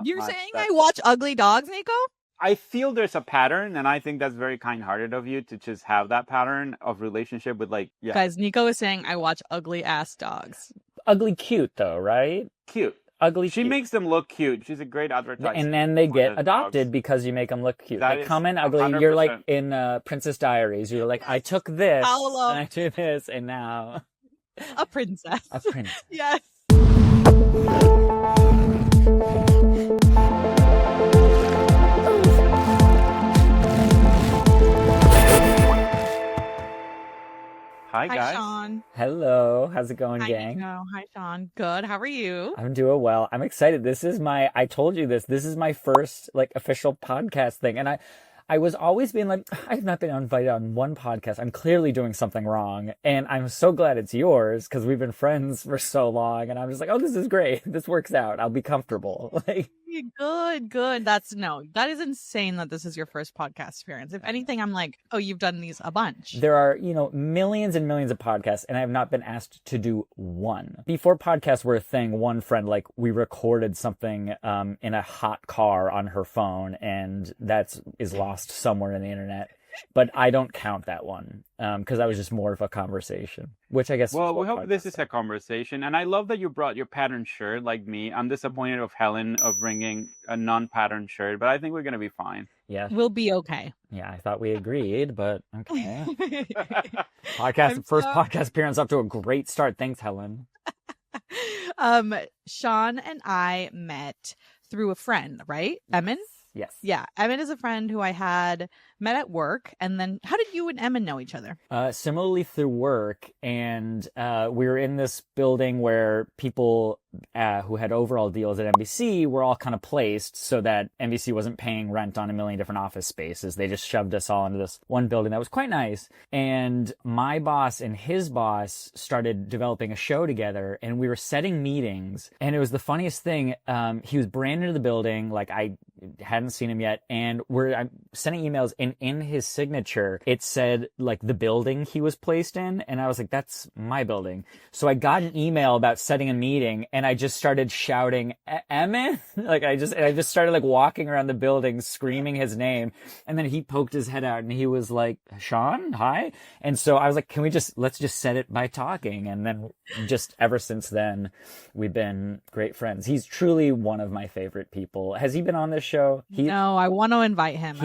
You're saying I watch ugly dogs, Nico? I feel there's a pattern, and I think that's very kind-hearted of you to just have that pattern of relationship with Guys, Nico is saying I watch ugly ass dogs. Ugly cute though, right? Cute. Ugly. She makes them look cute. She's a great advertiser. And then they get adopted because you make them look cute. They come in ugly. 100%. You're like in Princess Diaries. You're like, I took this Paolo. and I took this, and now a princess. A princess. Yes. Hi, guys. Hi, Sean. Hello. How's it going, Hi, gang? Nico. Hi, Sean. Good. How are you? I'm doing well. I'm excited. I told you this is my first official podcast thing. And I was always being like, I've not been invited on one podcast. I'm clearly doing something wrong. And I'm so glad it's yours because we've been friends for so long. And I'm just like, oh, this is great. This works out. I'll be comfortable. Good. That is insane that this is your first podcast experience. If anything, I'm like, oh, you've done these a bunch. There are, millions and millions of podcasts, and I have not been asked to do one. Before podcasts were a thing, one friend, we recorded something in a hot car on her phone, and that is lost somewhere in the internet. But I don't count that one because that was just more of a conversation, which I guess. Well, we hope this is a conversation. And I love that you brought your pattern shirt like me. I'm disappointed of Helen of bringing a non-pattern shirt, but I think we're going to be fine. Yeah. We'll be okay. Yeah, I thought we agreed, but okay. Podcast appearance up to a great start. Thanks, Helen. Sean and I met through a friend, right? Emin? Yes. Yeah. Emin is a friend who I had met at work. And then how did you and Emin know each other? Similarly through work. And we were in this building where people who had overall deals at NBC were all kind of placed so that NBC wasn't paying rent on a million different office spaces. They just shoved us all into this one building that was quite nice. And my boss and his boss started developing a show together, and we were setting meetings. And it was the funniest thing. He was brand new to the building. I hadn't seen him yet. And I'm sending emails, and in his signature, it said the building he was placed in. And I was like, that's my building. So I got an email about setting a meeting, and I just started shouting, Emin? I just started walking around the building screaming his name. And then he poked his head out and he was like, Sean, hi. And so I was like, let's just set it by talking. And then just ever since then, we've been great friends. He's truly one of my favorite people. Has he been on this show? No, I want to invite him.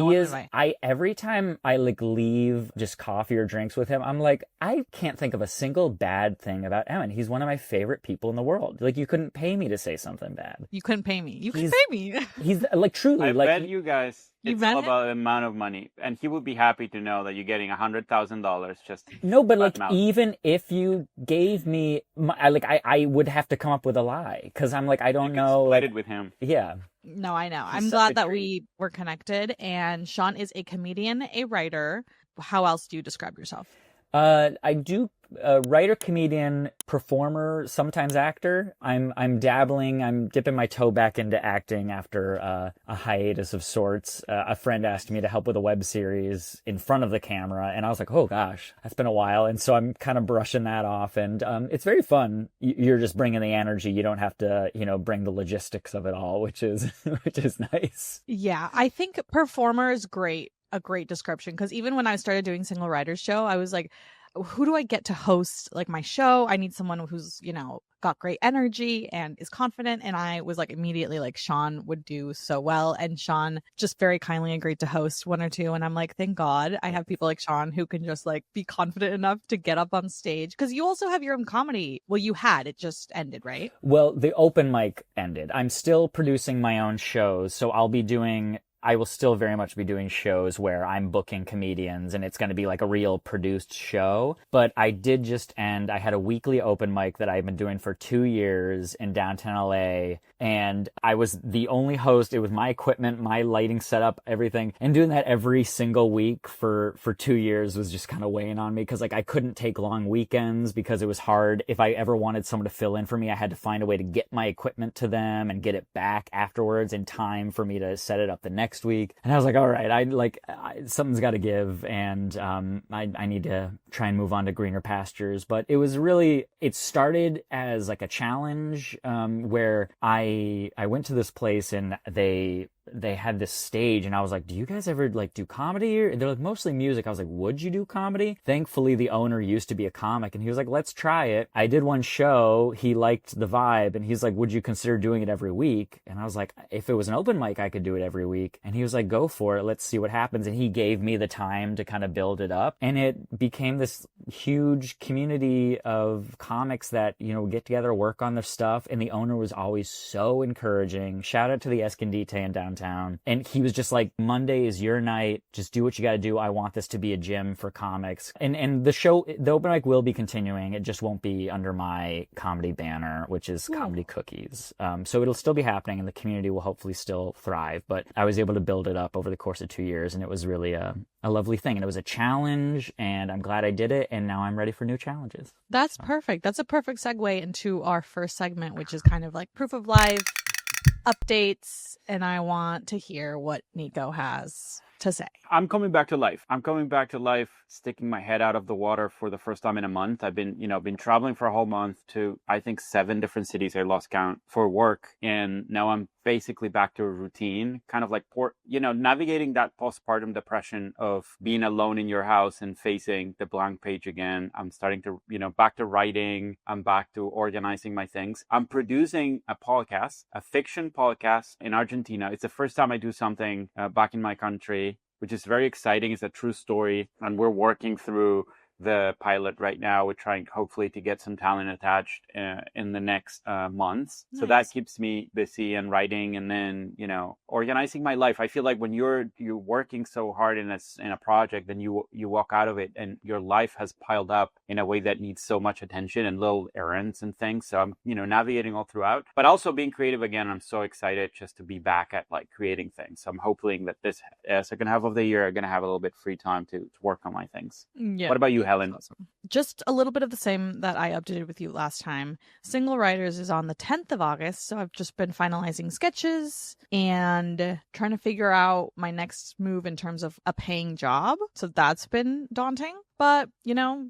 Every time I leave just coffee or drinks with him, I'm like, I can't think of a single bad thing about Emin. He's one of my favorite people in the world. You couldn't pay me to say something bad. You couldn't pay me. You could pay me. He's truly. I bet you guys, it's all bet about the amount of money, and he would be happy to know that you're getting $100,000 just. No, but even if you gave me, I would have to come up with a lie because I'm I don't know. Split it with him. Yeah. No, I know. I'm glad that we were connected. And Sean is a comedian, a writer. How else do you describe yourself? I do writer, comedian, performer, sometimes actor. I'm dabbling. I'm dipping my toe back into acting after a hiatus of sorts. A friend asked me to help with a web series in front of the camera, and I was like, oh gosh, that's been a while. And so I'm kind of brushing that off, and it's very fun. You're just bringing the energy. You don't have to, bring the logistics of it all, which is nice. Yeah, I think performer is great. A great description, because even when I started doing Single Writers Show, I was like, who do I get to host my show? I need someone who's got great energy and is confident. And I was immediately Sean would do so well, and Sean just very kindly agreed to host one or two, and I'm like, thank God I have people like Sean who can just be confident enough to get up on stage, because you also have your own comedy. Well, it just ended, right? Well, the open mic ended. I'm still producing my own shows, so I will still very much be doing shows where I'm booking comedians, and it's going to be a real produced show. But I did just end. I had a weekly open mic that I've been doing for 2 years in downtown LA, and I was the only host. It was my equipment, my lighting setup, everything. And doing that every single week for 2 years was just kind of weighing on me, because I couldn't take long weekends because it was hard. If I ever wanted someone to fill in for me, I had to find a way to get my equipment to them and get it back afterwards in time for me to set it up the next next week. And I was like, all right, something's got to give, and I need to try and move on to greener pastures. But it started as like a challenge where I went to this place and they had this stage, and I was like, do you guys ever like do comedy? And they're like, mostly music. I was like, would you do comedy? Thankfully, the owner used to be a comic, and he was like, let's try it. I did one show. He liked the vibe, and he's like, would you consider doing it every week? And I was like, if it was an open mic, I could do it every week. And he was like, go for it. Let's see what happens. And he gave me the time to kind of build it up. And it became this huge community of comics that, get together, work on their stuff. And the owner was always so encouraging. Shout out to the Escondite in downtown. And he was just like, Monday is your night. Just do what you got to do. I want this to be a gym for comics. And the open mic will be continuing. It just won't be under my comedy banner, which is Comedy Cookies. So it'll still be happening, and the community will hopefully still thrive. But I was able to build it up over the course of 2 years, and it was really a lovely thing. And it was a challenge, and I'm glad I did it. And now I'm ready for new challenges. That's perfect. That's a perfect segue into our first segment, which is kind of like proof of life, updates, and I want to hear what Nico has to say. I'm coming back to life. Sticking my head out of the water for the first time in a month. I've been traveling for a whole month to, I think, 7 different cities. I lost count, for work. And now I'm basically back to a routine, kind of like, navigating that postpartum depression of being alone in your house and facing the blank page again. I'm starting to, back to writing. I'm back to organizing my things. I'm producing a podcast, a fiction podcast in Argentina. It's the first time I do something back in my country, which is very exciting. It's a true story, and we're working through the pilot right now. We're trying hopefully to get some talent attached in the next months. Nice. So that keeps me busy and writing, and then organizing my life. I feel like when you're working so hard in a project, then you walk out of it and your life has piled up in a way that needs so much attention and little errands and things. So I'm navigating all throughout, but also being creative again. I'm so excited just to be back at like creating things. So I'm hoping that this second half of the year I'm gonna have a little bit free time to work on my things. Yeah. What about you, Helen? Awesome. Just a little bit of the same that I updated with you last time. Single Writers is on the 10th of August, so I've just been finalizing sketches and trying to figure out my next move in terms of a paying job. So that's been daunting. But,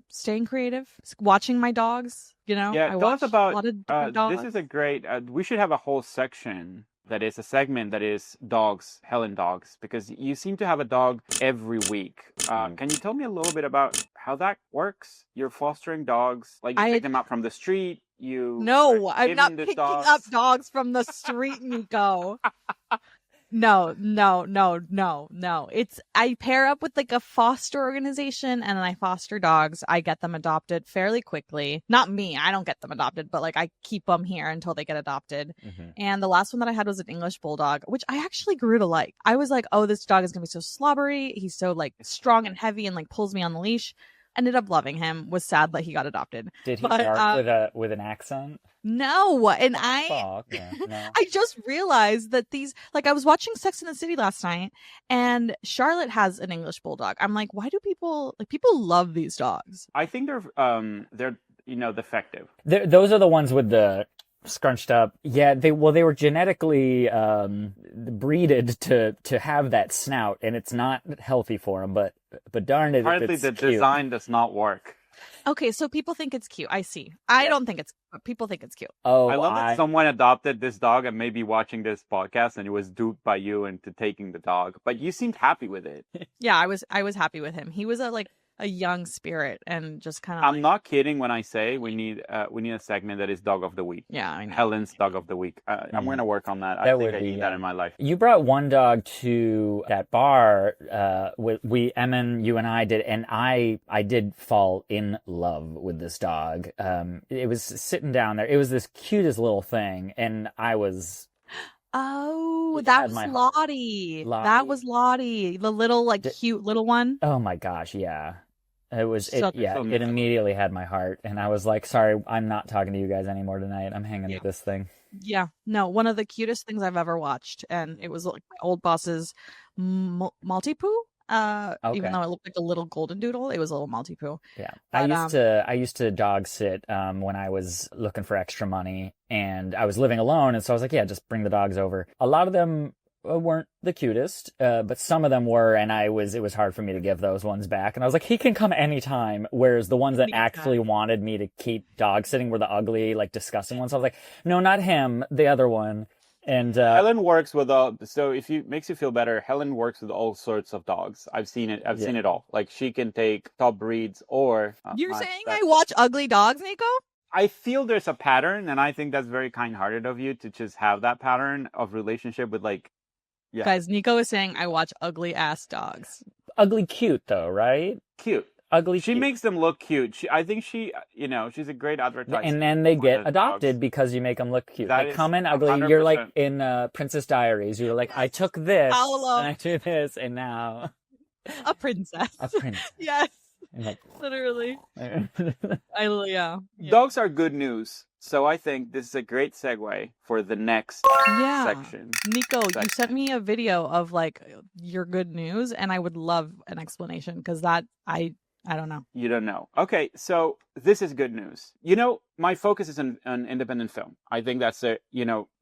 staying creative, watching my dogs, Yeah, I watch about, a lot of different dogs. This is a great, we should have a whole section that is a segment that is dogs, Helen dogs, because you seem to have a dog every week. Can you tell me a little bit about how that works? You're fostering dogs, like you pick them up from the street. No, I'm not picking up dogs from the street, Nico. No. I pair up with like a foster organization and I foster dogs. I get them adopted fairly quickly. Not me. I don't get them adopted, but like I keep them here until they get adopted. Mm-hmm. And the last one that I had was an English bulldog, which I actually grew to like. I was like, oh, this dog is going to be so slobbery. He's so like strong and heavy and like pulls me on the leash. Ended up loving him. Was sad that he got adopted. Did he bark with an accent? No, and no. I just realized that I was watching Sex and the City last night, and Charlotte has an English bulldog. I'm like, why do people love these dogs? I think they're defective. Those are the ones with the scrunched up. Yeah, they were genetically breeded to have that snout, and it's not healthy for them. But darn it, apparently the cute. Design does not work. Okay, so people think it's cute. I see. I don't think it's cute, but people think it's cute. Oh, I love that someone adopted this dog and maybe watching this podcast and it was duped by you into taking the dog. But you seemed happy with it. Yeah, I was happy with him. He was a young spirit and just kind of I'm not kidding when I say we need a segment that is dog of the week. Yeah, I know. Helen's dog of the week. I'm going to work on that. I need that in my life. You brought one dog to that bar Emin, you and I did, and I did fall in love with this dog. It was sitting down there. It was this cutest little thing, and I was... Oh, that was Lottie. That was Lottie, the little cute little one. Oh my gosh, yeah. It immediately had my heart, and I was like, sorry, I'm not talking to you guys anymore tonight. I'm hanging with this thing. Yeah, no, one of the cutest things I've ever watched, and it was like my old boss's Maltipoo. Okay. Even though it looked like a little golden doodle, it was a little Maltipoo. Yeah, but, I used to dog sit when I was looking for extra money, and I was living alone, and so I was like, yeah, just bring the dogs over. A lot of them weren't the cutest, but some of them were, and it was hard for me to give those ones back. And I was like, he can come anytime. Whereas the ones that actually wanted me to keep dog sitting were the ugly, like disgusting ones. I was like, no, not him, the other one. And Helen works with so if you makes you feel better, Helen works with all sorts of dogs. I've seen it. I've seen it all. Like she can take top breeds or You're saying I watch ugly dogs, Nico? I feel there's a pattern, and I think that's very kind-hearted of you to just have that pattern of relationship with like Guys, Nico is saying I watch ugly ass dogs. Ugly cute though, right? Cute. Ugly. She makes them look cute. I think she's a great advertiser. And then they get adopted because you make them look cute. They come in ugly. 100%. You're like in Princess Diaries. You're like, I took this Paolo. and I do this, and now a princess. A princess. Yes. Like, literally. Yeah. Dogs are good news. So I think this is a great segue for the next section. Nico, you sent me a video of like your good news, and I would love an explanation because I don't know. You don't know. Okay, so this is good news. You know, my focus is on independent film. I think that's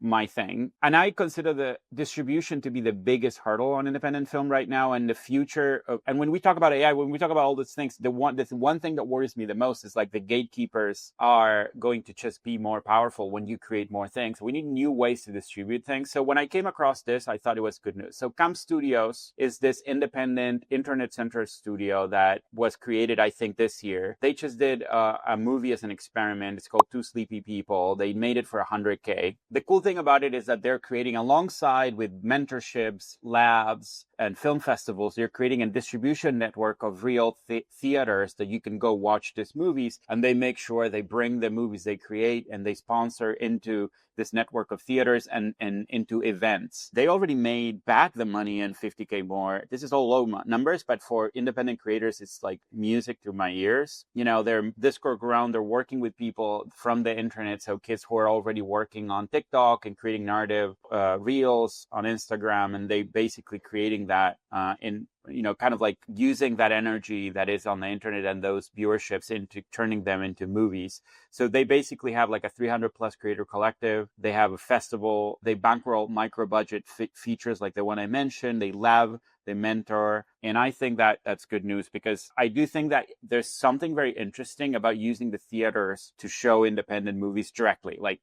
my thing. And I consider the distribution to be the biggest hurdle on independent film right now, and the future of, and when we talk about AI, when we talk about all these things, the one thing that worries me the most is like the gatekeepers are going to just be more powerful when you create more things. We need new ways to distribute things. So when I came across this, I thought it was good news. So Camp Studios is this independent internet-centered studio that was created, I think, this year. They just did a movie as an experiment. It's called Two Sleepy People. They made it for $100K. The cool thing about it is that they're creating, alongside with mentorships, labs, and film festivals, they're creating a distribution network of real theaters that you can go watch these movies, and they make sure they bring the movies they create and they sponsor into this network of theaters and into events. They already made back the money and $50K more. This is all low numbers, but for independent creators, it's like music to my ears. You know, they're Discord ground, they're working with people from the internet. So kids who are already working on TikTok and creating narrative reels on Instagram, and they basically creating that kind of like using that energy that is on the internet and those viewerships into turning them into movies. So they basically have like a 300 plus creator collective. They have a festival. They bankroll micro budget features like the one I mentioned. They lab, they mentor. And I think that that's good news, because I do think that there's something very interesting about using the theaters to show independent movies directly, like,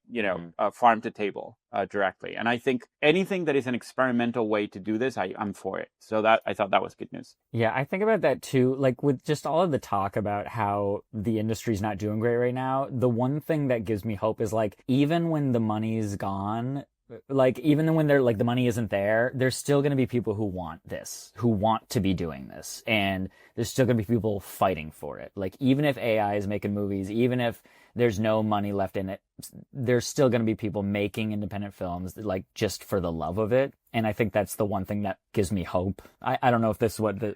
farm to table directly. And I think anything that is an experimental way to do this, I'm for it. So that I thought that was good news. Yeah, I think about that too. Like with just all of the talk about how the industry's not doing great right now, the one thing that gives me hope is like, even when the money's gone, like even when they're like the money isn't there, there's still going to be people who want this, who want to be doing this, and there's still going to be people fighting for it. Like even if AI is making movies, even if there's no money left in it, there's still going to be people making independent films like just for the love of it. And I think that's the one thing that gives me hope. I don't know if this is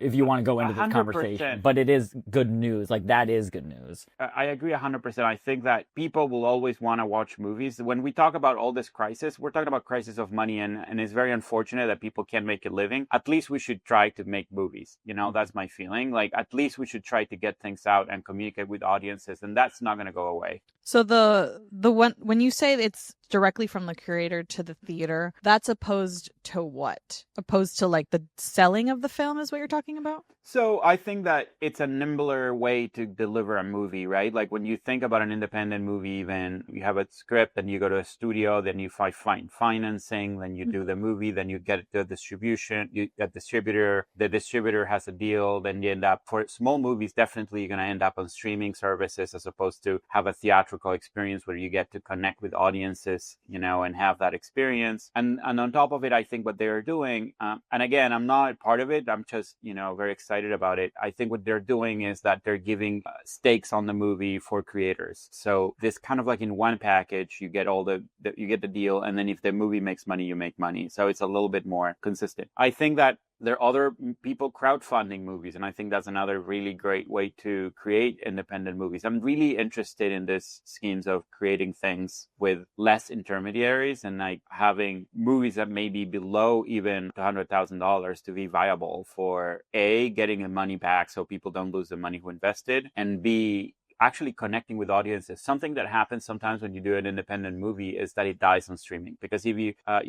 if you want to go into this 100%. Conversation, but it is good news. Like that is good news. I agree 100%. I think that people will always want to watch movies. When we talk about all this crisis, we're talking about crisis of money, and it's very unfortunate that people can't make a living. At least we should try to make movies. That's my feeling. Like at least we should try to get things out and communicate with audiences, and that's not going to go away. So the one, when you say it's directly from the curator to the theater, that's opposed to what? Opposed to like the selling of the film is what you're talking about? So I think that it's a nimbler way to deliver a movie, right? Like when you think about an independent movie, even you have a script, then you go to a studio, then you find financing, then you do the movie, then you get the distribution, you get distributor, the distributor has a deal, then you end up, for small movies, definitely you're going to end up on streaming services as opposed to have a theatrical experience where you get to connect with audiences, and have that experience. And on top of it, I think what they're doing, and again, I'm not part of it, I'm just, very excited about it. I think what they're doing is that they're giving stakes on the movie for creators. So this kind of like in one package, you get you get the deal, and then if the movie makes money, you make money. So it's a little bit more consistent. I think that there are other people crowdfunding movies, and I think that's another really great way to create independent movies. I'm really interested in this schemes of creating things with less intermediaries and like having movies that may be below even $100,000 to be viable for A, getting the money back so people don't lose the money who invested, and B, actually connecting with audiences. Something that happens sometimes when you do an independent movie is that it dies on streaming, because if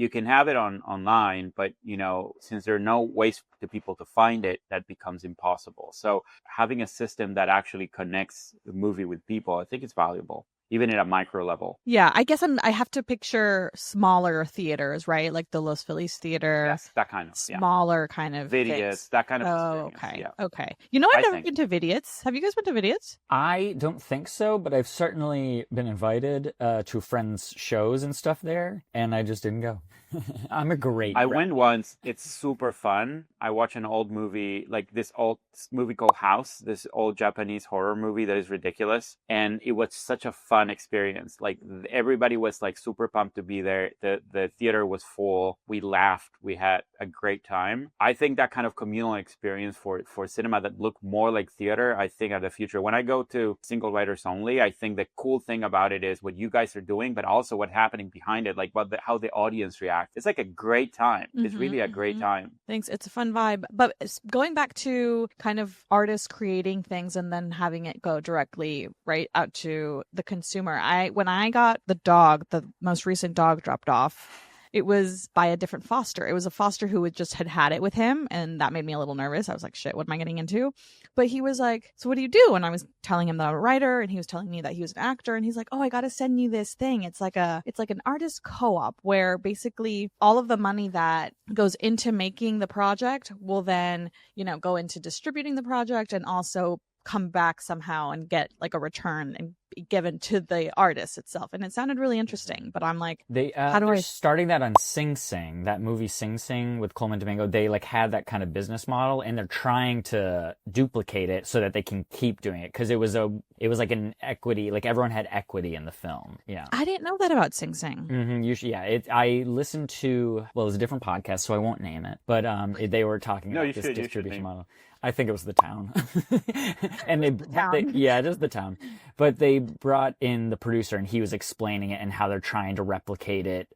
you can have it online, but since there are no ways to people to find it, that becomes impossible. So having a system that actually connects the movie with people, I think it's valuable, even at a micro level. Yeah, I guess I have to picture smaller theaters, right? Like the Los Feliz Theater. Yes, that kind of smaller kind of Vidiot's, things. that kind of Oh, experience. okay. Okay. I've never been to Vidiot's. Have you guys been to Vidiot's? I don't think so, but I've certainly been invited to friends' shows and stuff there, and I just didn't go. I'm a great I went once. It's super fun. I watched an old movie, like this old movie called House, this old Japanese horror movie that is ridiculous. And it was such a fun experience. Like everybody was like super pumped to be there. The theater was full. We laughed. We had a great time. I think that kind of communal experience for cinema that looked more like theater, I think, are the future. When I go to single writers only, I think the cool thing about it is what you guys are doing, but also what's happening behind it, like how the audience reacts. It's like a great time. It's really a great time. Thanks. It's a fun vibe. But going back to kind of artists creating things and then having it go directly right out to the consumer. When I got the most recent dog dropped off, it was by a different foster. It was a foster who had it with him, and that made me a little nervous. I was like, shit, what am I getting into? But he was like, so what do you do? And I was telling him that I'm a writer, and he was telling me that he was an actor, and he's like, oh, I got to send you this thing. It's like an artist co-op where basically all of the money that goes into making the project will then, go into distributing the project and also come back somehow and get like a return and be given to the artist itself. And it sounded really interesting, but I'm like, they're starting that on Sing Sing, that movie Sing Sing with Coleman Domingo. They like had that kind of business model, and they're trying to duplicate it so that they can keep doing it, because it was like an equity, like everyone had equity in the film. Yeah, I didn't know that about Sing Sing. Mm-hmm. I listened to, it was a different podcast, so I won't name it, but they were talking about this distribution model. I think it was The Town. And just The Town. But they brought in the producer, and he was explaining it and how they're trying to replicate it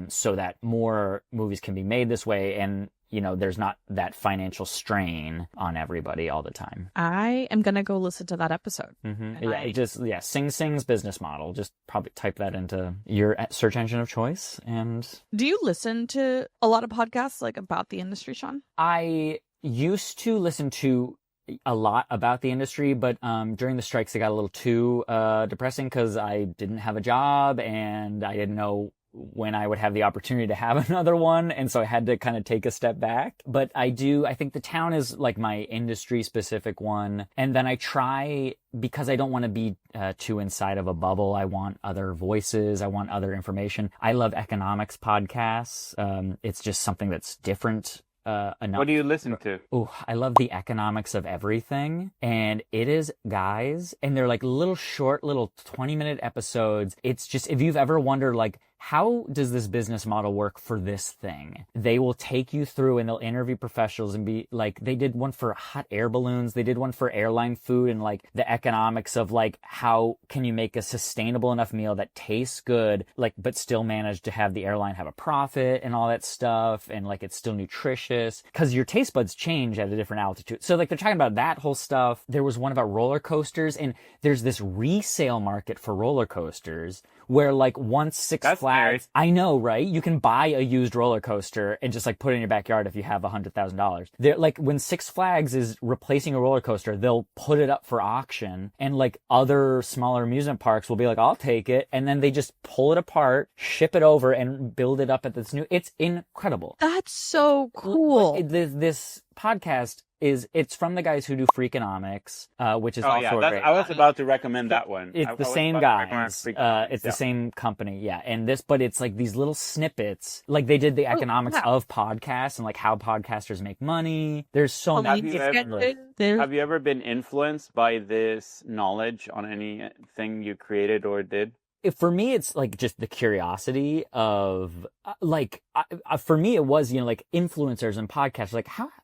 so that more movies can be made this way, and there's not that financial strain on everybody all the time. I am going to go listen to that episode. Mm-hmm. Sing Sing's business model. Just probably type that into your search engine of choice. And do you listen to a lot of podcasts like about the industry, Sean? I used to listen to a lot about the industry, but during the strikes it got a little too depressing, because I didn't have a job and I didn't know when I would have the opportunity to have another one, and so I had to kind of take a step back. But I think The Town is like my industry specific one, and then I try, because I don't want to be too inside of a bubble, I want other voices, I want other information. I love economics podcasts. It's just something that's different. What do you listen to? Oh, I love The Economics of Everything. And it is guys, and they're like little 20-minute episodes. It's just, if you've ever wondered, like, how does this business model work for this thing? They will take you through, and they'll interview professionals and be like, they did one for hot air balloons. They did one for airline food, and like the economics of like, how can you make a sustainable enough meal that tastes good, like, but still manage to have the airline have a profit and all that stuff. And like, it's still nutritious, because your taste buds change at a different altitude. So like, they're talking about that whole stuff. There was one about roller coasters, and there's this resale market for roller coasters where like once Six Flags, I know, right? You can buy a used roller coaster and just like put it in your backyard if you have $100,000. They're like, when Six Flags is replacing a roller coaster, they'll put it up for auction, and like other smaller amusement parks will be like, I'll take it. And then they just pull it apart, ship it over, and build it up at this new, it's incredible. That's so cool. This podcast it's from the guys who do Freakonomics, which is also a great. I was about to recommend that one. It's the same guys. It's the same company, yeah. And but it's like these little snippets, like they did the economics of podcasts and like how podcasters make money. There's so many. Have you ever been influenced by this knowledge on anything you created or did? For me, it's like just the curiosity of for me, it was, like influencers and podcasts,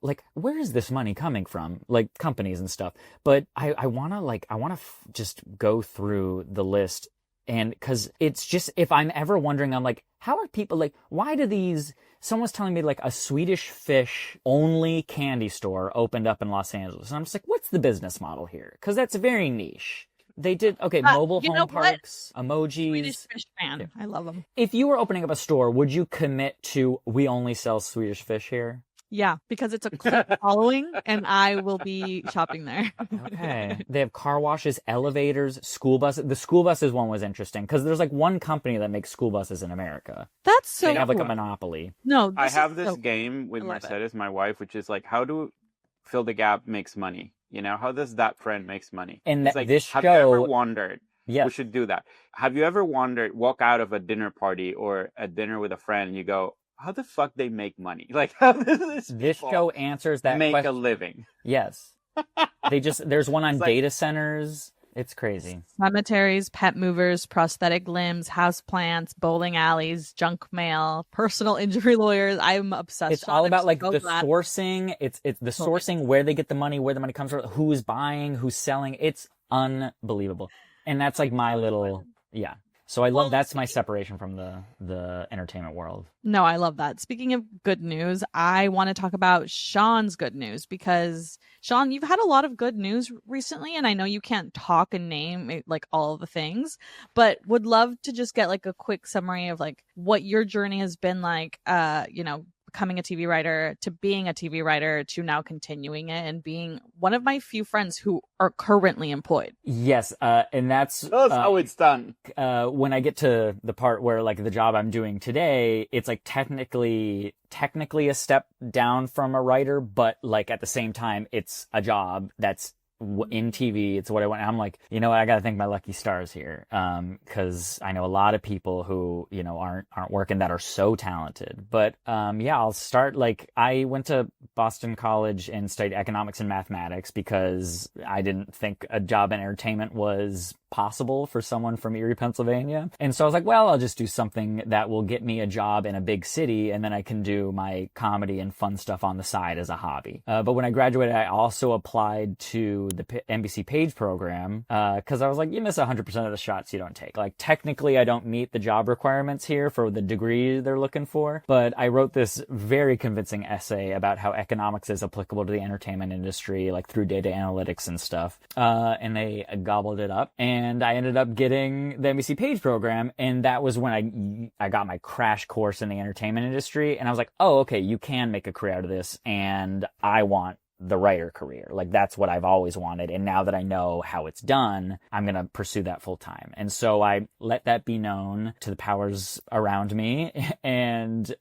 like where is this money coming from? Like companies and stuff. But I want to just go through the list, and cause it's just, if I'm ever wondering, I'm like, how are people like, why do someone's telling me like a Swedish fish only candy store opened up in Los Angeles. And I'm just like, what's the business model here? Cause that's very niche. They did, okay, mobile you home know what? parks, Swedish emojis. fish fan. I love them. If you were opening up a store, would you commit to, we only sell Swedish fish here? Yeah, because it's a cult following, and I will be shopping there. Okay. They have car washes, elevators, school buses. The school buses one was interesting because there's like one company that makes school buses in America. That's so They have like a cool. monopoly. No, I this have is this so- game with I love it. Mercedes, my wife, which is like, how do Fill the Gap makes money? You know, how does that friend makes money? And It's like, this have you ever show, wondered? yeah, We should do that. Have you ever wondered, walk out of a dinner party or a dinner with a friend and you go, how the fuck they make money? Like, how does this people show answers that make a question. living? Yes. There's one on It's like- data centers. It's crazy. cemeteries, pet movers, prosthetic limbs, houseplants, bowling alleys, junk mail, personal injury lawyers. I'm obsessed. It's Sean. all I'm about like so the glad. sourcing. It's the sourcing, where they get the money, where the money comes from, who's buying, who's selling. It's unbelievable. And that's like my little, yeah. So I love, Well, that's my separation from the entertainment world. No, I love that. Speaking of good news, I want to talk about Sean's good news because Sean, you've had a lot of good news recently, and I know you can't talk and name like all of the things, but would love to just get like a quick summary of like what your journey has been like, becoming a TV writer to being a TV writer to now continuing it and being one of my few friends who are currently employed. Yes, and that's How it's done. when I get to the part where like the job I'm doing today, it's like technically a step down from a writer, but like at the same time, it's a job that's in TV. It's what I want. I'm like, you know what? I got to thank my lucky stars here. Cause I know a lot of people who, you know, aren't working that are so talented, but, yeah, I'll start like I went to Boston College and studied economics and mathematics because I didn't think a job in entertainment was possible for someone from Erie, Pennsylvania. And so I was like, well, I'll just do something that will get me a job in a big city, and then I can do my comedy and fun stuff on the side as a hobby. But when I graduated, I also applied to the NBC Page program because I was like, you miss 100% of the shots you don't take. Like, technically, I don't meet the job requirements here for the degree they're looking for, but I wrote this very convincing essay about how economics is applicable to the entertainment industry, like through data analytics and stuff. And they gobbled it up. And I ended up getting the NBC Page program, and that was when I got my crash course in the entertainment industry, and I was like, oh, okay, you can make a career out of this, and I want the writer career. Like, that's what I've always wanted, and now that I know how it's done, I'm gonna pursue that full time. And so I let that be known to the powers around me, and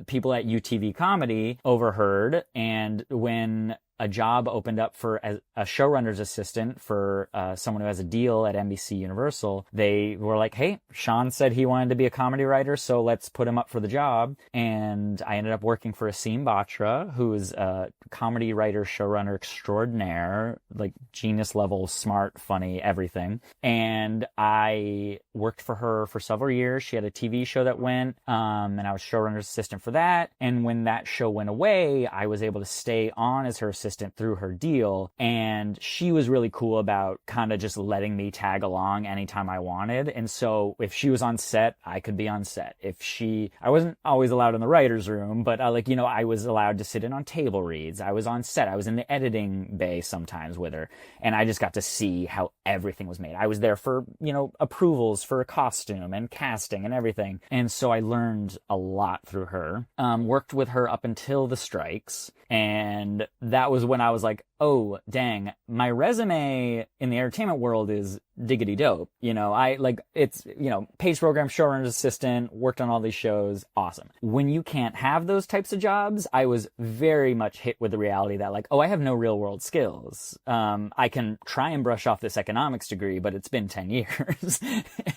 people at UTV Comedy overheard, and when a job opened up for a showrunner's assistant for someone who has a deal at NBC Universal, they were like, hey, Sean said he wanted to be a comedy writer, so let's put him up for the job. And I ended up working for Asim Batra, who is a comedy writer, showrunner extraordinaire, like genius level, smart, funny, everything. And I worked for her for several years. She had a TV show that went, and I was showrunner's assistant for that. And when that show went away, I was able to stay on as her assistant through her deal, and she was really cool about kind of just letting me tag along anytime I wanted. And so if she was on set, I could be on set. I wasn't always allowed in the writer's room, but I was allowed to sit in on table reads. I was on set. I was in the editing bay sometimes with her, and I just got to see how everything was made. I was there for, approvals for a costume and casting and everything. And so I learned a lot through her, worked with her up until the strikes. And that was when I was like, oh, dang, my resume in the entertainment world is diggity dope. Page program, showrunner's assistant, worked on all these shows. Awesome. When you can't have those types of jobs, I was very much hit with the reality that I have no real world skills. I can try and brush off this economics degree, but it's been 10 years.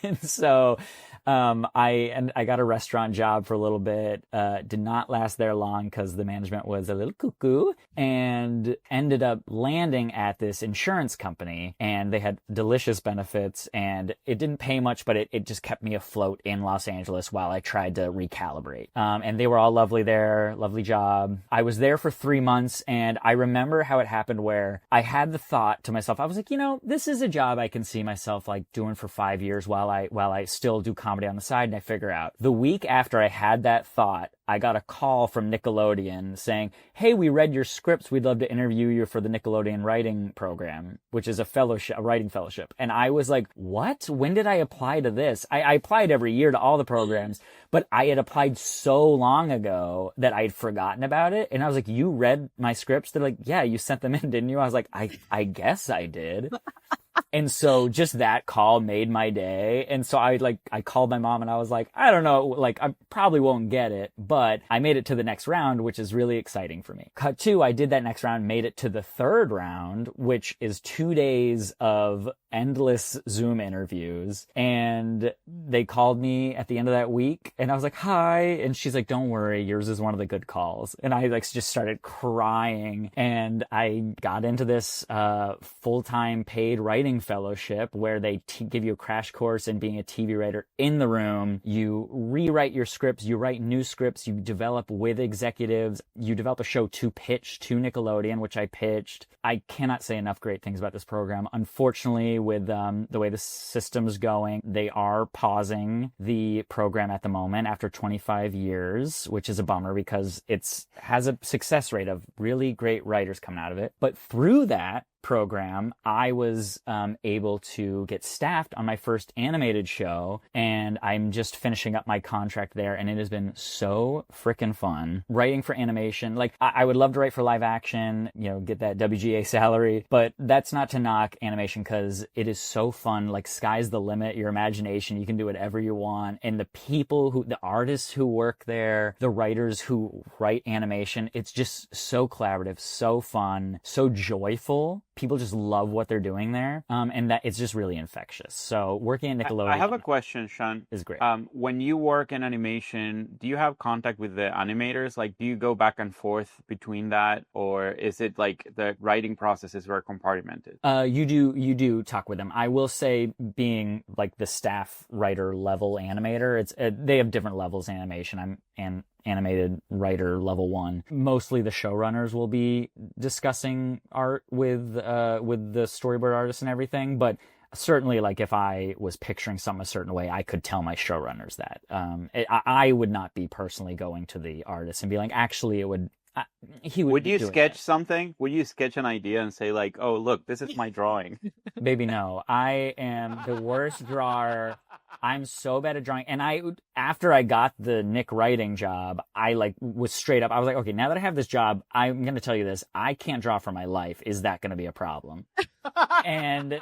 And so, I got a restaurant job for a little bit, did not last there long because the management was a little cuckoo, and ended up landing at this insurance company, and they had delicious benefits, and it didn't pay much, but it just kept me afloat in Los Angeles while I tried to recalibrate. And they were all lovely there, lovely job. I was there for 3 months, and I remember how it happened where I had the thought to myself, I was like, this is a job I can see myself doing for 5 years while I still do comedy comedy on the side, and I figure out. The week after I had that thought, I got a call from Nickelodeon saying, hey, we read your scripts. We'd love to interview you for the Nickelodeon writing program, which is a writing fellowship. And I was like, what? When did I apply to this? I applied every year to all the programs, but I had applied so long ago that I'd forgotten about it. And I was like, you read my scripts? They're like, yeah, you sent them in, didn't you? I was like, I guess I did. And so just that call made my day. And so I called my mom and I was like, I don't know, like I probably won't get it, but I made it to the next round, which is really exciting for me. Cut to, I did that next round, made it to the third round, which is 2 days of endless Zoom interviews. And they called me at the end of that week and I was like, hi. And she's like, don't worry, yours is one of the good calls. And I like just started crying and I got into this full-time paid writing fellowship where they give you a crash course in being a TV writer in the room. You rewrite your scripts, you write new scripts, you develop with executives, you develop a show to pitch to Nickelodeon, which I pitched. I cannot say enough great things about this program. Unfortunately, with the way the system's going, they are pausing the program at the moment after 25 years, which is a bummer because it's has a success rate of really great writers coming out of it. But through that program, I was able to get staffed on my first animated show, and I'm just finishing up my contract there, and it has been so freaking fun writing for animation. Like I would love to write for live action, you know, get that WGA salary, but that's not to knock animation because it is so fun. Like sky's the limit, your imagination, you can do whatever you want. And the artists who work there, the writers who write animation, it's just so collaborative, so fun, so joyful. People just love what they're doing there, and that it's just really infectious. So working at Nickelodeon, I have a question, Sean. Is great. When you work in animation, do you have contact with the animators? Like, do you go back and forth between that, or is it like the writing process is very compartmented? You do talk with them. I will say, being like the staff writer level animator, it's they have different levels of animation. I'm an animated writer level 1. Mostly the showrunners will be discussing art with the storyboard artists and everything, but certainly, like, if I was picturing something a certain way, I could tell my showrunners that. I would not be personally going to the artist and be like, actually, it would. Would you sketch something? Would you sketch an idea and say like, oh, look, this is my drawing? Baby, no. I am the worst drawer. I'm so bad at drawing. And after I got the Nick writing job, I like was straight up. I was like, okay, now that I have this job, I'm going to tell you this. I can't draw for my life. Is that going to be a problem? And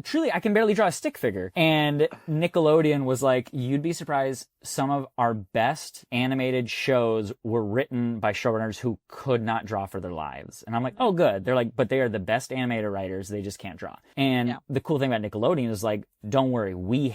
truly, I can barely draw a stick figure. And Nickelodeon was like, you'd be surprised. Some of our best animated shows were written by showrunners who could not draw for their lives. And I'm like, oh, good. They're like, but they are the best animator writers. They just can't draw. And the cool thing about Nickelodeon is like, don't worry. We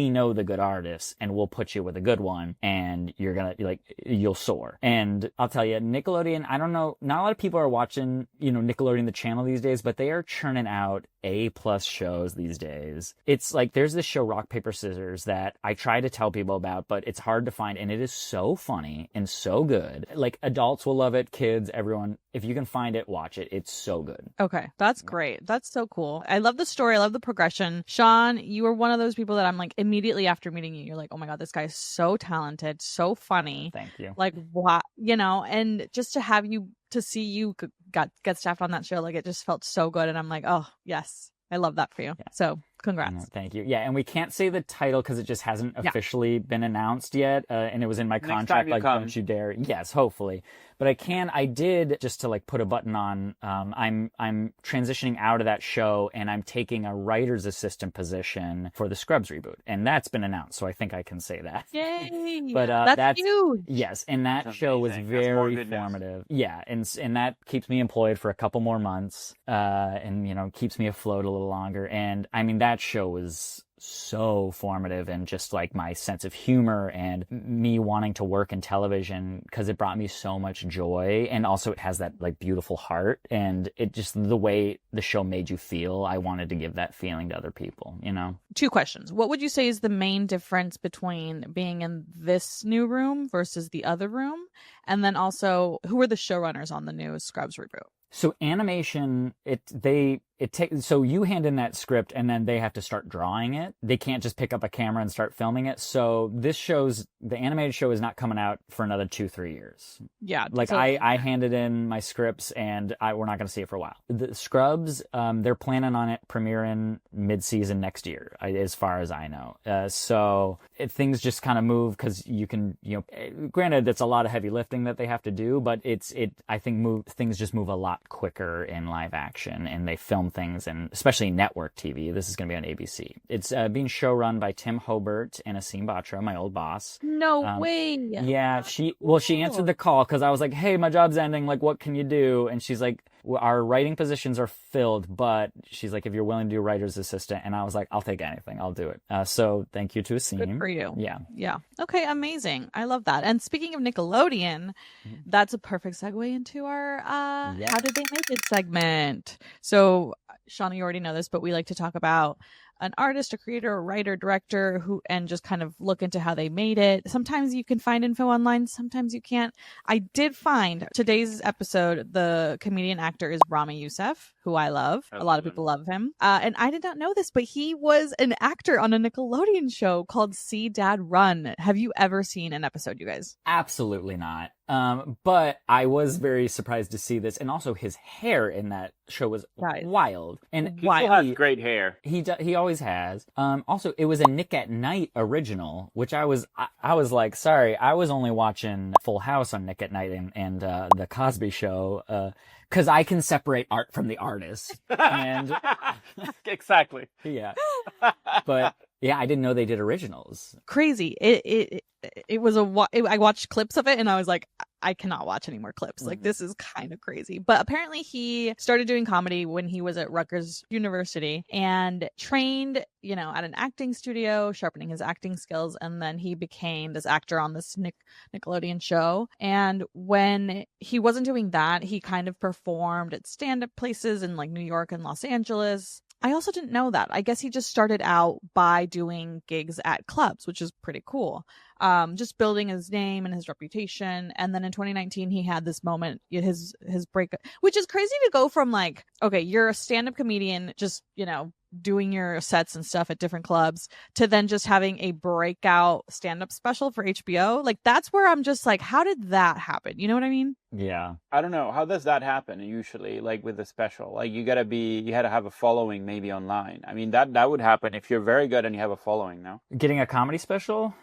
know the good artists and we'll put you with a good one and you'll soar. And I'll tell you, Nickelodeon, I don't know, not a lot of people are watching, Nickelodeon, the channel these days, but they are churning out A+ shows these days. It's like, there's this show Rock, Paper, Scissors that I try to tell people about, but it's hard to find. And it is so funny and so good. Like, adults will love it, kids, everyone. If you can find it, watch it. It's so good. Okay, that's great. That's so cool. I love the story. I love the progression. Sean, you were one of those people that I'm like, immediately after meeting you, you're like, oh my God, this guy is so talented, so funny. Thank you. Like, what, and just to see you get staffed on that show, like, it just felt so good. And I'm like, oh, yes, I love that for you. Yeah. So congrats. Thank you. Yeah, and we can't say the title because it just hasn't officially been announced yet. And it was in my contract, like, don't you dare. Yes, hopefully. But I did, just to like put a button on, I'm transitioning out of that show and I'm taking a writer's assistant position for the Scrubs reboot. And that's been announced, so I think I can say that. Yay! But that's huge. Yes, and that show was very formative. Yeah, and that keeps me employed for a couple more months, and keeps me afloat a little longer. And I mean, that show was so formative, and just like my sense of humor and me wanting to work in television because it brought me so much joy. And also it has that like beautiful heart, and it just, the way the show made you feel, I wanted to give that feeling to other people. 2 questions. What would you say is the main difference between being in this new room versus the other room? And then also, who are the showrunners on the new Scrubs reboot? So animation, so you hand in that script and then they have to start drawing it. They can't just pick up a camera and start filming it. So the animated show is not coming out for another 2-3 years. Yeah. Like so, I handed in my scripts and we're not going to see it for a while. The Scrubs, they're planning on it premiering mid-season next year, as far as I know. So things just kind of move because you can, granted, it's a lot of heavy lifting that they have to do, but I think things just move a lot quicker in live action, and they film things, and especially network TV. This is going to be on ABC. It's being showrun by Tim Hobart and Asim Batra, my old boss. No way. Yeah, she answered the call because I was like, hey, my job's ending. Like, what can you do? And she's like, our writing positions are filled, but she's like, if you're willing to do writer's assistant. And I was like, I'll take anything. I'll do it. So thank you to Asim. Good for you. Yeah. Yeah. Okay. Amazing. I love that. And speaking of Nickelodeon, that's a perfect segue into our How Did They Make It segment. So, Shauna, you already know this, but we like to talk about an artist, a creator, a writer, director and just kind of look into how they made it. Sometimes you can find info online, sometimes you can't. I did find today's episode, the comedian actor is Rami Youssef, who I love. A lot of people love him. And I did not know this, but he was an actor on a Nickelodeon show called See Dad Run. Have you ever seen an episode, you guys? Absolutely not. But I was very surprised to see this, and also his hair in that show was wild. And he still has great hair. He always has. Also, it was a Nick at Night original, which I was like, sorry, I was only watching Full House on Nick at Night and the Cosby Show, because I can separate art from the artist. And exactly. Yeah. But yeah, I didn't know they did originals. Crazy. It was I watched clips of it and I was like, I cannot watch any more clips. Like, this is kind of crazy. But apparently he started doing comedy when he was at Rutgers University and trained, at an acting studio, sharpening his acting skills. And then he became this actor on this Nickelodeon show. And when he wasn't doing that, he kind of performed at stand-up places in like New York and Los Angeles. I also didn't know that. I guess he just started out by doing gigs at clubs, which is pretty cool. Just building his name and his reputation. And then in 2019, he had this moment, his breakup, which is crazy to go from like, okay, you're a stand-up comedian, just, doing your sets and stuff at different clubs, to then just having a breakout stand-up special for HBO. Like, that's where I'm just like, how did that happen? You know what I mean? Yeah. I don't know. How does that happen usually, like with a special? Like, you had to have a following maybe online. I mean, that would happen if you're very good and you have a following, no? Getting a comedy special?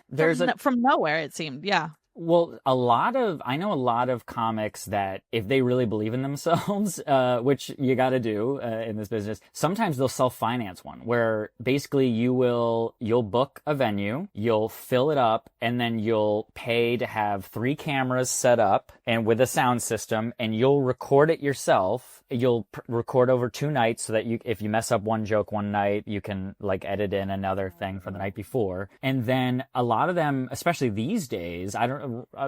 From nowhere, it seemed. Yeah. Well, I know a lot of comics that if they really believe in themselves, which you got to do in this business, sometimes they'll self-finance one where basically you'll book a venue, you'll fill it up, and then you'll pay to have 3 cameras set up and with a sound system, and you'll record it yourself. You'll record over 2 nights so that if you mess up one joke one night, you can like edit in another thing for the night before. And then a lot of them, especially these days,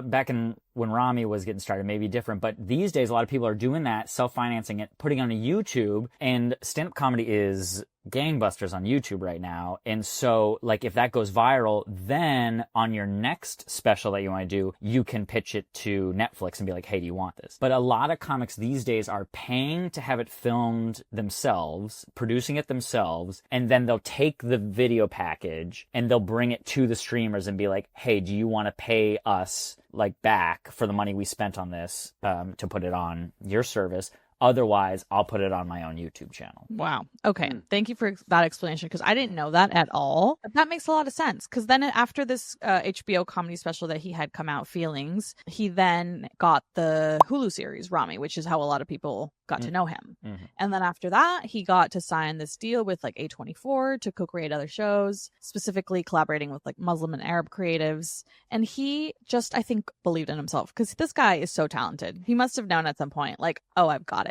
back in when Rami was getting started, maybe different, but these days a lot of people are doing that, self-financing it, putting it on a YouTube, and stand-up comedy is gangbusters on YouTube right now. And so like if that goes viral, then on your next special that you want to do, you can pitch it to Netflix and be like, hey, do you want this? But a lot of comics these days are paying to have it filmed themselves, producing it themselves, and then they'll take the video package and they'll bring it to the streamers and be like, hey, do you want to pay us like back for the money we spent on this to put it on your service? Otherwise, I'll put it on my own YouTube channel. Wow. Okay. Thank you for that explanation, because I didn't know that at all. That makes a lot of sense, because then after this HBO comedy special that he had come out, Feelings, he then got the Hulu series, Rami, which is how a lot of people got to know him. Mm-hmm. And then after that, he got to sign this deal with like A24 to co-create other shows, specifically collaborating with like Muslim and Arab creatives. And he just, I think, believed in himself, because this guy is so talented. He must have known at some point, like, oh, I've got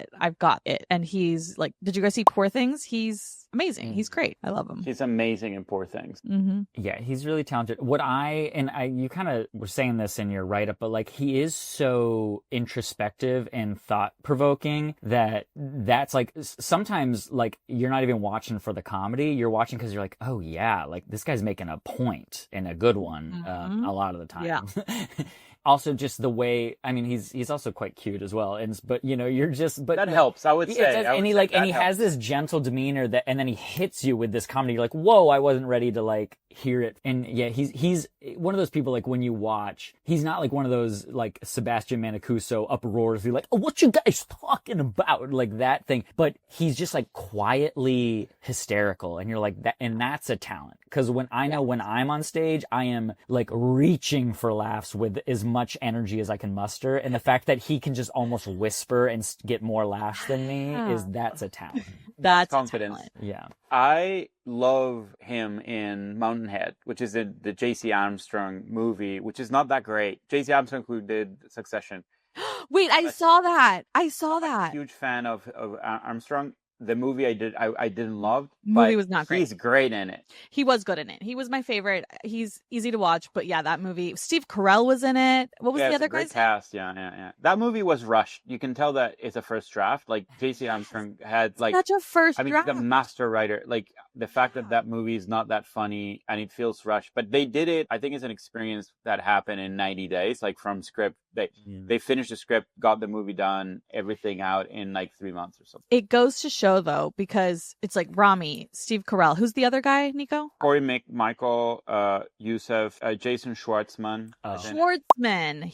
it. And he's like, did you guys see Poor Things? He's amazing. He's great. I love him. He's amazing in Poor Things. Mm-hmm. Yeah, he's really talented. You kind of were saying this in your write-up, but like he is so introspective and thought-provoking that's like sometimes like you're not even watching for the comedy. You're watching because you're like, oh yeah, like this guy's making a point and a good one a lot of the time. Yeah. also just the way, I mean, he's also quite cute as well. But you know, but that helps. I would say, and he has this gentle demeanor and then he hits you with this comedy. You're like, whoa, I wasn't ready to like hear it. And yeah, he's one of those people, like when you watch, he's not like one of those like Sebastian Mancuso uproariously like, oh, what you guys talking about? Like that thing. But he's just like quietly hysterical. And you're like that, and that's a talent. Cause when I'm on stage, I am like reaching for laughs with as much energy as I can muster. And the fact that he can just almost whisper and get more laughs than me that's a talent. That's confidence. Yeah. I love him in Mountainhead, which is the J.C. Armstrong movie, which is not that great. J.C. Armstrong, who did Succession. Wait, I saw that. I'm a huge fan of Armstrong. The movie I didn't love. Movie was not great. He's great in it. He was good in it. He was my favorite. He's easy to watch, but yeah, that movie. Steve Carell was in it. What was the other guy's cast? Yeah. That movie was rushed. You can tell that it's a first draft. Like J.C. Armstrong had like such a first draft. He's a master writer. Like the fact that movie is not that funny and it feels rushed, but they did it. I think it's an experience that happened in 90 days, like from script. They finished the script, got the movie done, everything out in like 3 months or something. It goes to show though, because it's like Rami, Steve Carell. Who's the other guy, Nico? Corey Michael, Youssef, Jason Schwartzman. Schwartzman.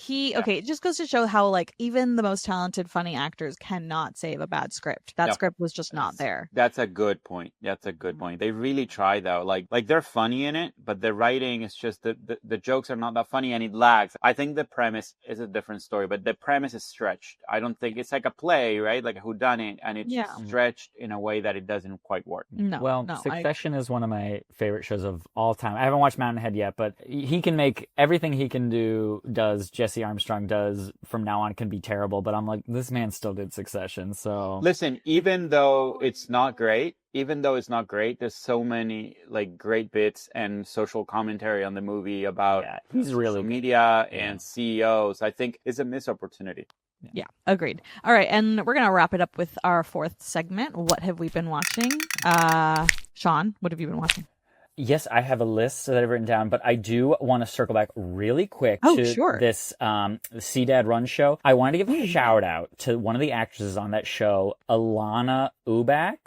It just goes to show how like even the most talented, funny actors cannot save a bad script. That script was just not there. That's a good point. They really try though. Like they're funny in it, but the writing is just the jokes are not that funny and it lags. I think the premise is a different story, but the premise is stretched. I don't think it's like a play, right? Like a whodunit, and it's stretched in a way that it doesn't quite work. No, Succession is one of my favorite shows of all time. I haven't watched Mountainhead yet, but he can make everything he can does Jesse Armstrong does from now on can be terrible, but I'm like, this man still did Succession. So listen, even though it's not great, there's so many like great bits and social commentary on the movie about he's really social media and CEOs. I think it's a missed opportunity. Yeah, agreed. All right, and we're gonna wrap it up with our fourth segment. What have we been watching? Sean, what have you been watching? Yes, I have a list that I've written down, but I do want to circle back really quick to this See Dad Run show. I wanted to give a shout out to one of the actresses on that show, Elena Ubach.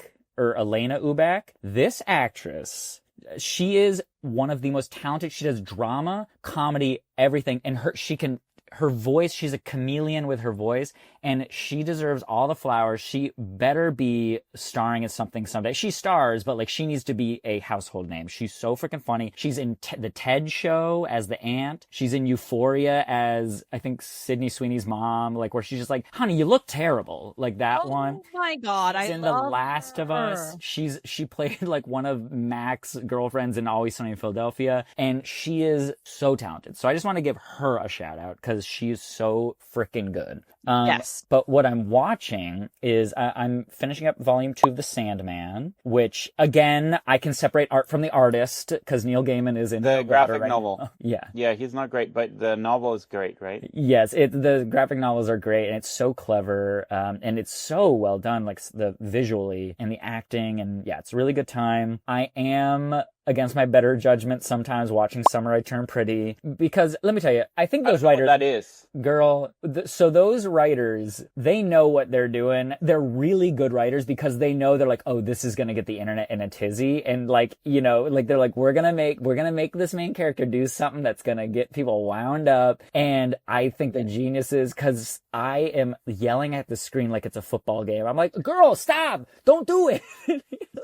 This actress, she is one of the most talented. She does drama, comedy, everything, and her voice, she's a chameleon with her voice, and she deserves all the flowers. She better be starring in something someday. She stars, but like she needs to be a household name. She's so freaking funny. She's in the Ted Show as the aunt. She's in Euphoria as, I think, Sydney Sweeney's mom, like where she's just like, honey, you look terrible. Like that one. Oh my God. She's in The Last of Us. She played like one of Mac's girlfriends in Always Sunny in Philadelphia, and she is so talented. So I just want to give her a shout out because she is so freaking good. Yes. But what I'm watching is I'm finishing up volume 2 of The Sandman, which again, I can separate art from the artist because Neil Gaiman is in the graphic novel. Oh, yeah. Yeah, he's not great, but the novel is great, right? Yes, the graphic novels are great, and it's so clever, and it's so well done, like the visually and the acting, and yeah, it's a really good time. I am against my better judgment sometimes watching Summer I Turn Pretty, because let me tell you, I think those writers, that is girl, so those writers, they know what they're doing. They're really good writers because they know they're like, oh, this is gonna get the internet in a tizzy, and like, you know, like they're like, we're gonna make this main character do something that's gonna get people wound up. And I think the genius is, because I am yelling at the screen like it's a football game. I'm like, girl, stop, don't do it.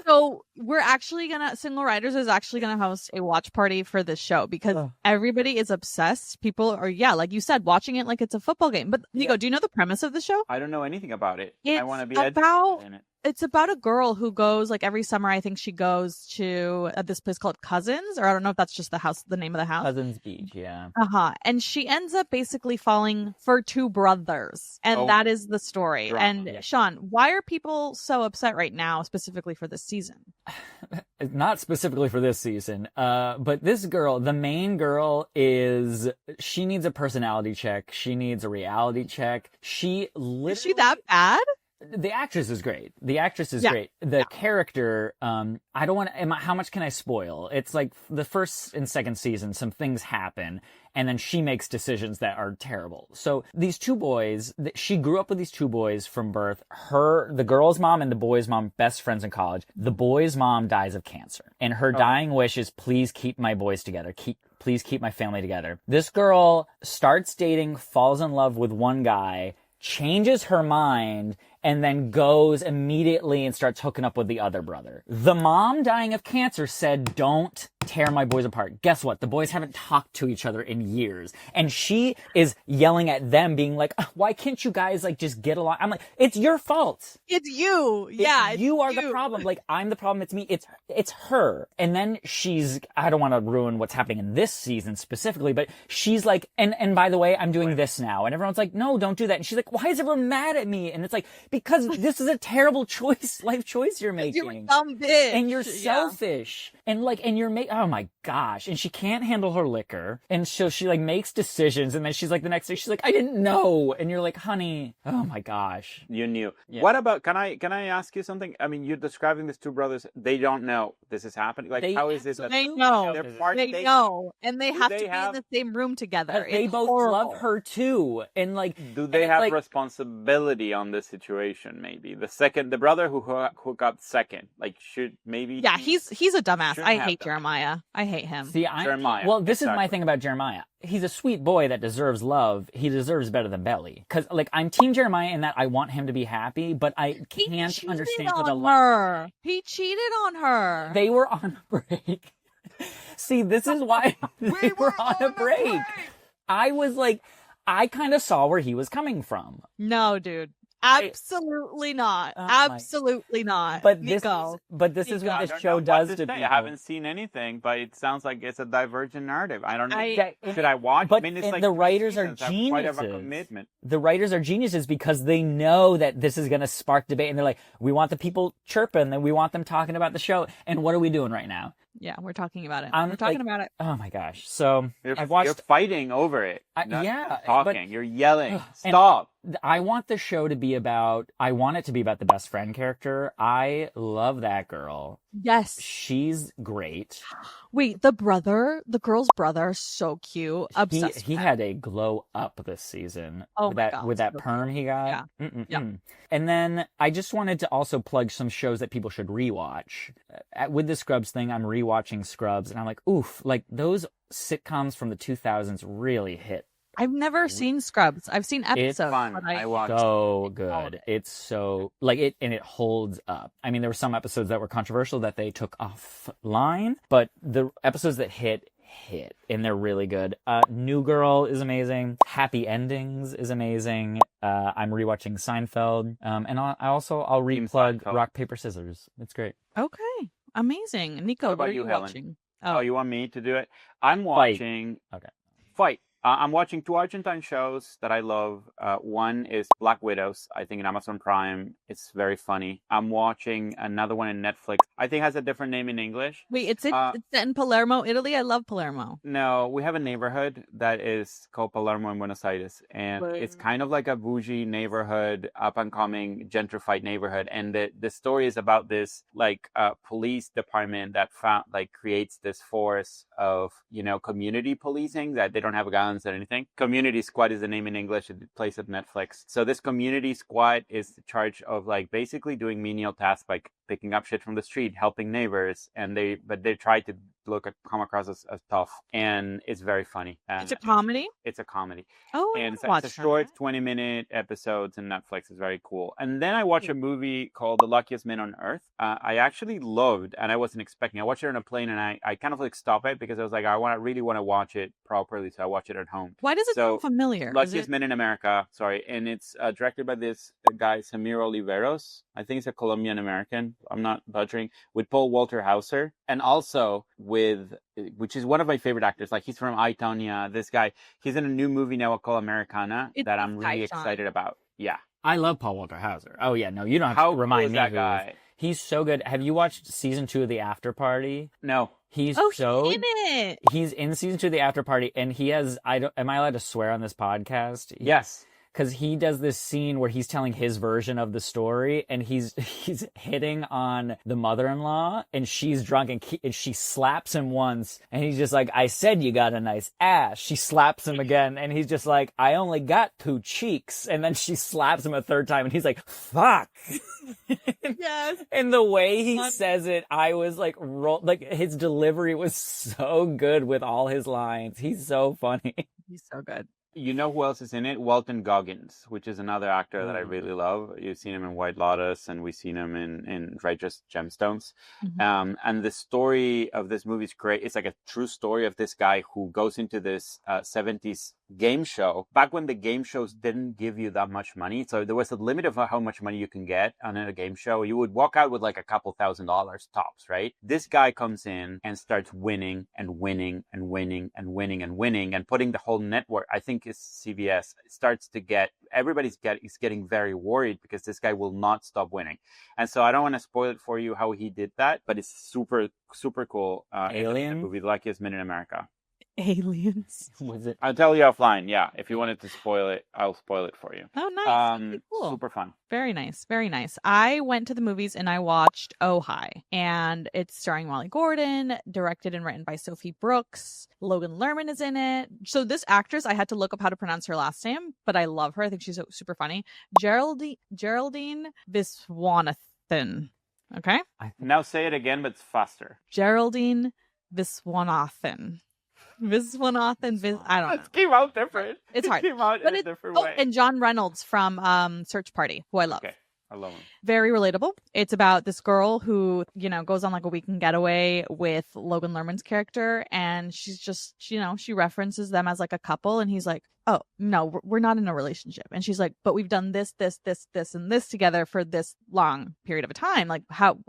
So we're actually Single Riders is actually gonna host a watch party for this show because everybody is obsessed. People are, like you said, watching it like it's a football game. But Nico, do you know the premise of the show? I don't know anything about it. I want to be educated in it. It's about a girl who goes, like, every summer, I think she goes to this place called Cousins, or I don't know if that's just the name of the house. Cousins Beach, yeah. And she ends up basically falling for two brothers, and that is the story. Sean, why are people so upset right now, specifically for this season? Not specifically for this season, but this girl, the main girl, she needs a personality check. She needs a reality check. Is she that bad? The actress is great. The actress is great. The character, I don't want to, how much can I spoil? It's like the first and second season, some things happen, and then she makes decisions that are terrible. So these two boys, she grew up with these two boys from birth. The girl's mom and the boy's mom, best friends in college. The boy's mom dies of cancer, and her dying wish is, please keep my boys together. Please keep my family together. This girl starts dating, falls in love with one guy, changes her mind, and then goes immediately and starts hooking up with the other brother. The mom dying of cancer said, don't tear my boys apart. Guess what? The boys haven't talked to each other in years. And she is yelling at them, being like, why can't you guys like just get along? I'm like, it's your fault. It's you. Yeah. You are the problem. Like, I'm the problem. It's me. It's her. And then I don't want to ruin what's happening in this season specifically, but she's like, and by the way, I'm doing this now. And everyone's like, no, don't do that. And she's like, why is everyone mad at me? And it's like, because this is a terrible life choice you're making. You're a dumb bitch. And you're selfish. And like, and you're oh my gosh. And she can't handle her liquor. And so she like makes decisions. And then she's like, the next day, she's like, I didn't know. And you're like, honey, oh my gosh. You knew. Yeah. What about, can I ask you something? I mean, you're describing these two brothers. They don't know this is happening. Like, how is this? They know. They know. And they have to be in the same room together. They both love her too. And like, do they have responsibility on this situation? Maybe the brother who got second, like, should maybe. Yeah, he's a dumbass. I hate Jeremiah. I hate him. See, Jeremiah. Well, this is my thing about Jeremiah. He's a sweet boy that deserves love. He deserves better than Belly. Because, like, I'm Team Jeremiah in that I want him to be happy, but I can't understand for the life. He cheated on her. They were on a break. See, this is why they were on a break. I was like, I kind of saw where he was coming from. No, dude. Absolutely not. Absolutely not. But this is what this show does to people. I haven't seen anything, but it sounds like it's a divergent narrative. I don't know. Should I watch? I mean, it's like the writers are geniuses. Quite of a commitment. The writers are geniuses because they know that this is going to spark debate, and they're like, we want the people chirping, and we want them talking about the show. And what are we doing right now? Yeah, we're talking about it. We're talking about it. Oh my gosh! So you're fighting over it. Talking. You're yelling. Stop. I want the show to be about. I want it to be about the best friend character. I love that girl. Yes, she's great. Wait, the girl's brother, so cute. Obsessed. He had a glow up this season. Oh with that perm he got. Yeah. And then I just wanted to also plug some shows that people should rewatch. With the Scrubs thing, I'm rewatching Scrubs, and I'm like, oof, like those sitcoms from the 2000s really hit. I've never seen Scrubs. I've seen episodes. It's fun. I watched so good. It's so and it holds up. I mean, there were some episodes that were controversial that they took offline, but the episodes that hit, and they're really good. New Girl is amazing. Happy Endings is amazing. I'm rewatching Seinfeld. And I'll replug Rock, Paper, Scissors. It's great. Okay. Amazing. Nico, what are you Helen? watching? Oh, you want me to do it? I'm watching Fight. I'm watching two Argentine shows that I love. One is Black Widows, I think in Amazon Prime. It's very funny. I'm watching another one in Netflix. I think it has a different name in English. Wait, it's set in Palermo, Italy? I love Palermo. No, we have a neighborhood that is called Palermo in Buenos Aires. And it's kind of like a bougie neighborhood, up-and-coming, gentrified neighborhood. And the story is about this, police department that creates this force of, community policing, that they don't have guns or anything. Community Squad is the name in English. It plays at Netflix. So this community squad is in charge of basically doing menial tasks, like picking up shit from the street, helping neighbors, and they try to come across as tough, and it's very funny. It's a comedy? It's a comedy. Oh, and it's a short 20-minute episodes, and Netflix is very cool. And then I watched a movie called The Luckiest Man on Earth. I actually loved, and I wasn't expecting. I watched it on a plane, and I kind of stopped it because I was like, I really want to watch it properly, so I watched it at home. Why does it sound familiar? Luckiest Man in America, and it's directed by this guy, Samir Oliveros. I think he's a Colombian American. I'm not butchering, with Paul Walter Hauser, and also which is one of my favorite actors. He's from I, Tonya. This guy, he's in a new movie now called Americana that I'm really excited about. Yeah. I love Paul Walter Hauser. Oh yeah, no, you don't have to remind me that guy. He's so good. Have you watched season 2 of The After Party? No. He's he's in it. He's in season 2 of The After Party, and he has. Am I allowed to swear on this podcast? Yes. because he does this scene where he's telling his version of the story, and he's hitting on the mother-in-law, and she's drunk, and she slaps him once, and he's just like, I said you got a nice ass. She slaps him again, and he's just like, I only got 2 cheeks. And then she slaps him a third time, and he's like, fuck. Yes. And the way he says it, I was like, his delivery was so good with all his lines. He's so funny. He's so good. You know who else is in it? Walton Goggins, which is another actor that I really love. You've seen him in White Lotus, and we've seen him in Righteous Gemstones. Mm-hmm. And the story of this movie is great. It's like a true story of this guy who goes into this 70s game show. Back when the game shows didn't give you that much money, so there was a limit of how much money you can get on a game show. You would walk out with like a couple $1,000s tops, right? This guy comes in and starts winning and winning and winning and winning and winning, and putting the whole network, I think it's CBS, starts to get, everybody's getting very worried because this guy will not stop winning. And so I don't want to spoil it for you how he did that, but it's super, super cool. Alien? Movie, The Luckiest Man in America. Aliens. Was it? I'll tell you offline. Yeah, if you wanted to spoil it, I'll spoil it for you. Oh, nice. Okay, cool. Super fun. Very nice. Very nice. I went to the movies and I watched Oh Hi, and it's starring Molly Gordon, directed and written by Sophie Brooks. Logan Lerman is in it. So this actress, I had to look up how to pronounce her last name, but I love her. I think she's super funny. Geraldine Viswanathan. Okay? Now say it again, but faster. Geraldine Viswanathan. Viswanathan. I don't know. It came out different. It's hard. It came out in a different way. And John Reynolds from Search Party, who I love. Okay. I love him. Very relatable. It's about this girl who, goes on like a weekend getaway with Logan Lerman's character, and she's just, she references them as like a couple, and he's like, oh, no, we're not in a relationship. And she's like, but we've done this, and this together for this long period of a time. Like, how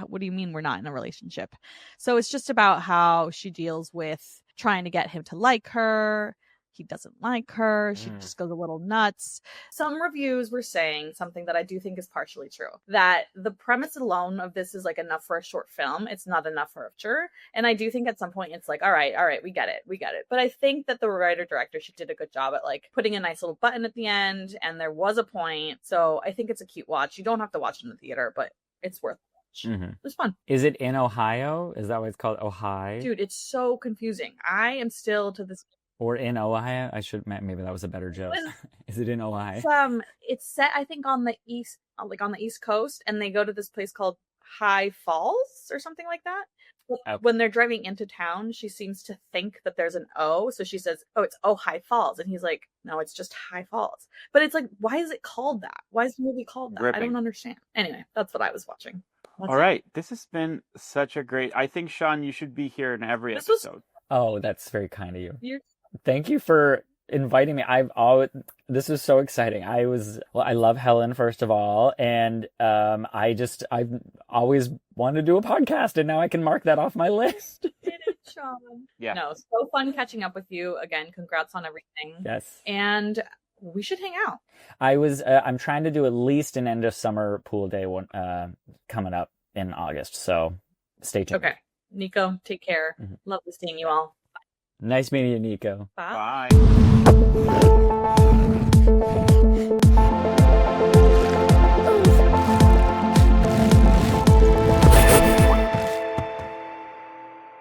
what do you mean we're not in a relationship? So it's just about how she deals with trying to get him to like her. He doesn't like her. She just goes a little nuts. Some reviews were saying something that I do think is partially true, that the premise alone of this is like enough for a short film. It's not enough for a feature. And I do think at some point it's like, all right, we get it. But I think that the writer-director, she did a good job at like putting a nice little button at the end, and there was a point. So I think it's a cute watch. You don't have to watch it in the theater, but it's worth it. Mm-hmm. It was fun. Is it in Ohio? Is that what it's called? Ohio? Dude, it's so confusing. I am still to this. Or in Ohio? Maybe that was a better joke. Is it in Ohio? It's set, I think, on the east coast, and they go to this place called High Falls or something like that. Okay. When they're driving into town, she seems to think that there's an O, so she says, oh, it's High Falls. And he's like, no, it's just High Falls. But it's like, why is it called that? Why is the movie called that? Gripping. I don't understand. Anyway, that's what I was watching. All right. This has been such a great... I think, Sean, you should be here in every episode. Oh, that's very kind of you. Thank you for inviting me. This is so exciting. I love Helen, first of all, and I've always wanted to do a podcast, and now I can mark that off my list. Did it, Sean? Yeah. No, so fun catching up with you again. Congrats on everything. Yes. And we should hang out. I'm trying to do at least an end of summer pool day one coming up in August, so stay tuned. Okay. Nico, take care. Mm-hmm. Lovely seeing you all. Nice meeting you, Nico. Bye. Bye.